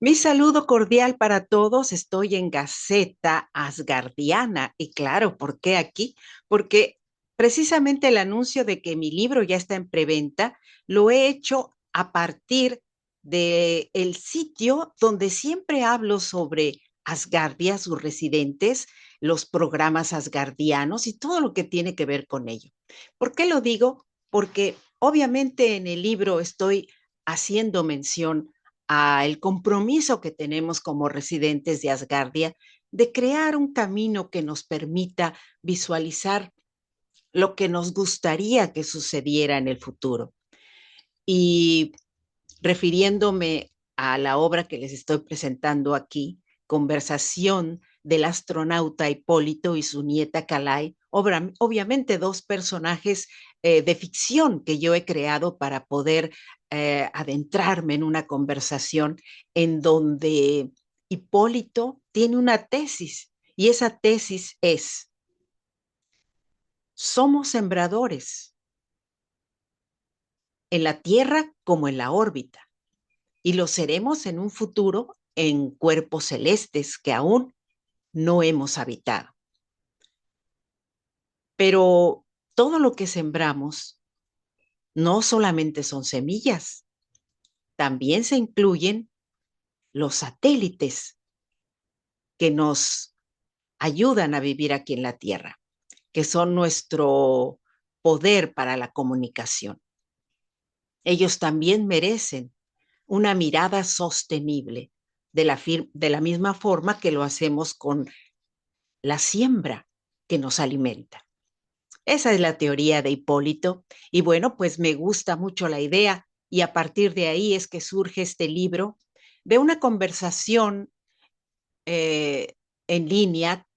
Mi saludo cordial para todos. Estoy en Gaceta Asgardiana. Y claro, ¿por qué aquí? Porque precisamente el anuncio de que mi libro ya está en preventa lo he hecho a partir de el sitio donde siempre hablo sobre Asgardia, sus residentes, los programas asgardianos y todo lo que tiene que ver con ello. ¿Por qué lo digo? Porque obviamente en el libro estoy haciendo mención a el compromiso que tenemos como residentes de Asgardia de crear un camino que nos permita visualizar lo que nos gustaría que sucediera en el futuro. Y refiriéndome a la obra que les estoy presentando aquí, Conversación del astronauta Hipólito y su nieta Calai, obviamente dos personajes de ficción que yo he creado para poder adentrarme en una conversación en donde Hipólito tiene una tesis y esa tesis es, somos sembradores en la Tierra como en la órbita y lo seremos en un futuro en cuerpos celestes que aún no hemos habitado. Pero todo lo que sembramos no solamente son semillas, también se incluyen los satélites que nos ayudan a vivir aquí en la Tierra, que son nuestro poder para la comunicación. Ellos también merecen una mirada sostenible de la misma forma que lo hacemos con la siembra que nos alimenta. Esa es la teoría de Hipólito y bueno, pues me gusta mucho la idea y a partir de ahí es que surge este libro de una conversación eh, en línea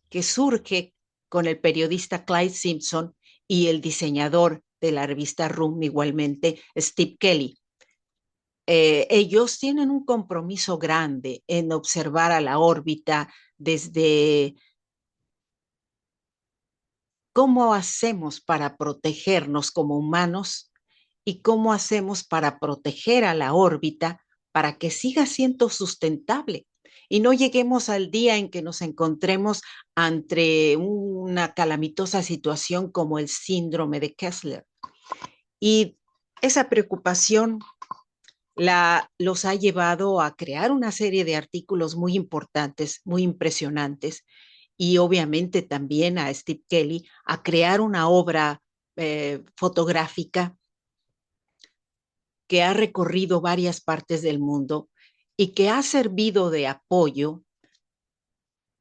que surge con el periodista Clyde Simpson y el diseñador de la revista Room, igualmente Steve Kelly. Ellos tienen un compromiso grande en observar a la órbita desde cómo hacemos para protegernos como humanos y cómo hacemos para proteger a la órbita para que siga siendo sustentable y no lleguemos al día en que nos encontremos ante una calamitosa situación como el síndrome de Kessler. Y esa preocupación los ha llevado a crear una serie de artículos muy importantes, muy impresionantes, y obviamente también a Steve Kelly a crear una obra fotográfica que ha recorrido varias partes del mundo y que ha servido de apoyo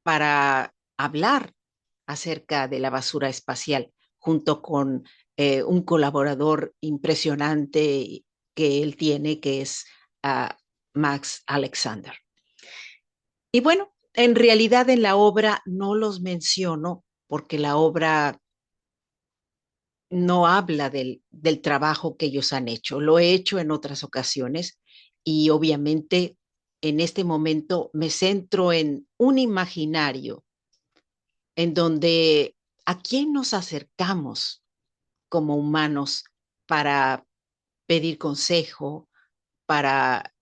para hablar acerca de la basura espacial, junto con un colaborador impresionante que él tiene, que es Max Alexander. Y bueno, en realidad en la obra no los menciono porque la obra no habla del trabajo que ellos han hecho. Lo he hecho en otras ocasiones y obviamente en este momento me centro en un imaginario en donde a quién nos acercamos como humanos para pedir consejo, para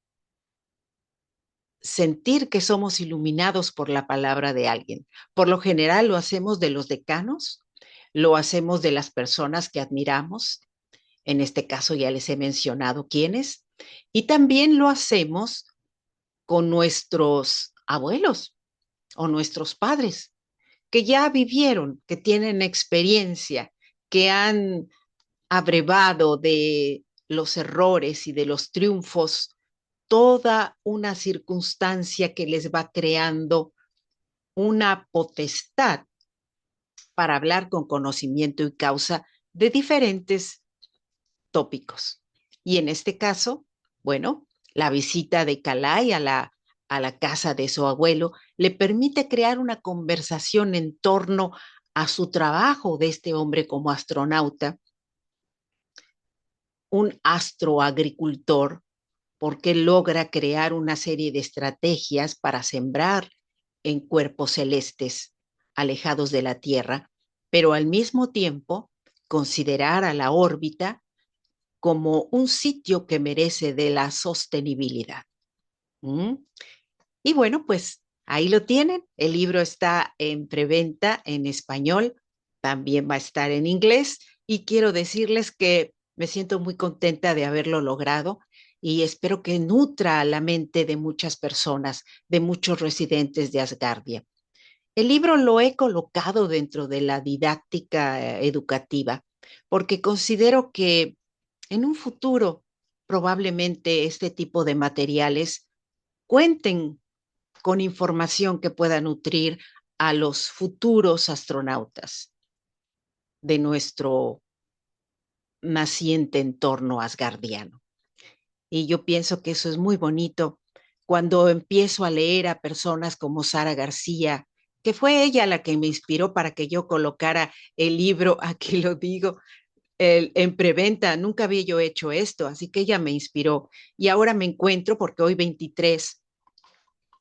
sentir que somos iluminados por la palabra de alguien. Por lo general lo hacemos de los decanos, lo hacemos de las personas que admiramos, en este caso ya les he mencionado quiénes, y también lo hacemos con nuestros abuelos o nuestros padres, que ya vivieron, que tienen experiencia, que han abrevado de los errores y de los triunfos toda una circunstancia que les va creando una potestad para hablar con conocimiento y causa de diferentes tópicos. Y en este caso, bueno, la visita de Calai a la casa de su abuelo le permite crear una conversación en torno a su trabajo de este hombre como astronauta, un astroagricultor, porque logra crear una serie de estrategias para sembrar en cuerpos celestes alejados de la Tierra, pero al mismo tiempo considerar a la órbita como un sitio que merece de la sostenibilidad. Mm. Y bueno, pues ahí lo tienen. El libro está en preventa en español, también va a estar en inglés y quiero decirles que me siento muy contenta de haberlo logrado y espero que nutra la mente de muchas personas, de muchos residentes de Asgardia. El libro lo he colocado dentro de la didáctica educativa porque considero que en un futuro probablemente este tipo de materiales cuenten con información que pueda nutrir a los futuros astronautas de nuestro naciente entorno asgardiano. Y yo pienso que eso es muy bonito cuando empiezo a leer a personas como Sara García, que fue ella la que me inspiró para que yo colocara el libro, aquí lo digo, en preventa. Nunca había yo hecho esto, así que ella me inspiró. Y ahora me encuentro, porque hoy 23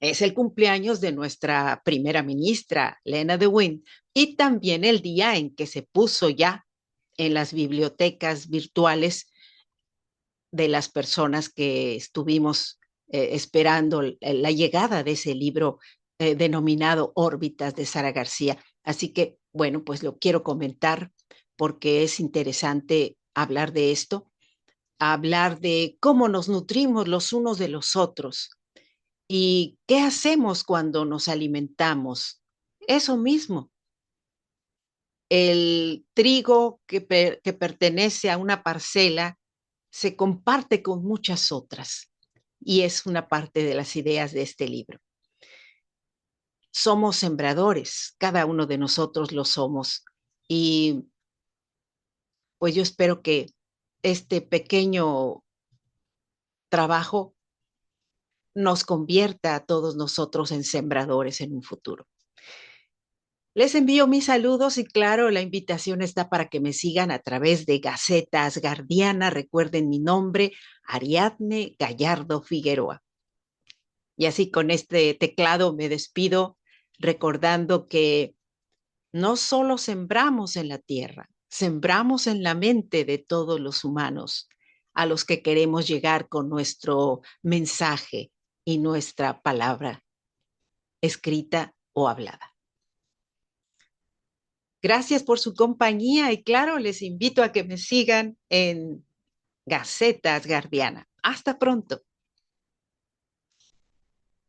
es el cumpleaños de nuestra primera ministra, Lena de Win, y también el día en que se puso ya en las bibliotecas virtuales de las personas que estuvimos esperando la llegada de ese libro denominado Órbitas de Sara García. Así que, bueno, pues lo quiero comentar porque es interesante hablar de esto, hablar de cómo nos nutrimos los unos de los otros. ¿Y qué hacemos cuando nos alimentamos? Eso mismo, el trigo que pertenece a una parcela se comparte con muchas otras y es una parte de las ideas de este libro. Somos sembradores, cada uno de nosotros lo somos y pues yo espero que este pequeño trabajo nos convierta a todos nosotros en sembradores en un futuro. Les envío mis saludos y claro, la invitación está para que me sigan a través de Gaceta Asgardiana. Recuerden mi nombre, Ariadne Gallardo Figueroa. Y así con este teclado me despido recordando que no solo sembramos en la tierra, sembramos en la mente de todos los humanos a los que queremos llegar con nuestro mensaje y nuestra palabra escrita o hablada. Gracias por su compañía y claro, les invito a que me sigan en Gacetas Guardiana. Hasta pronto.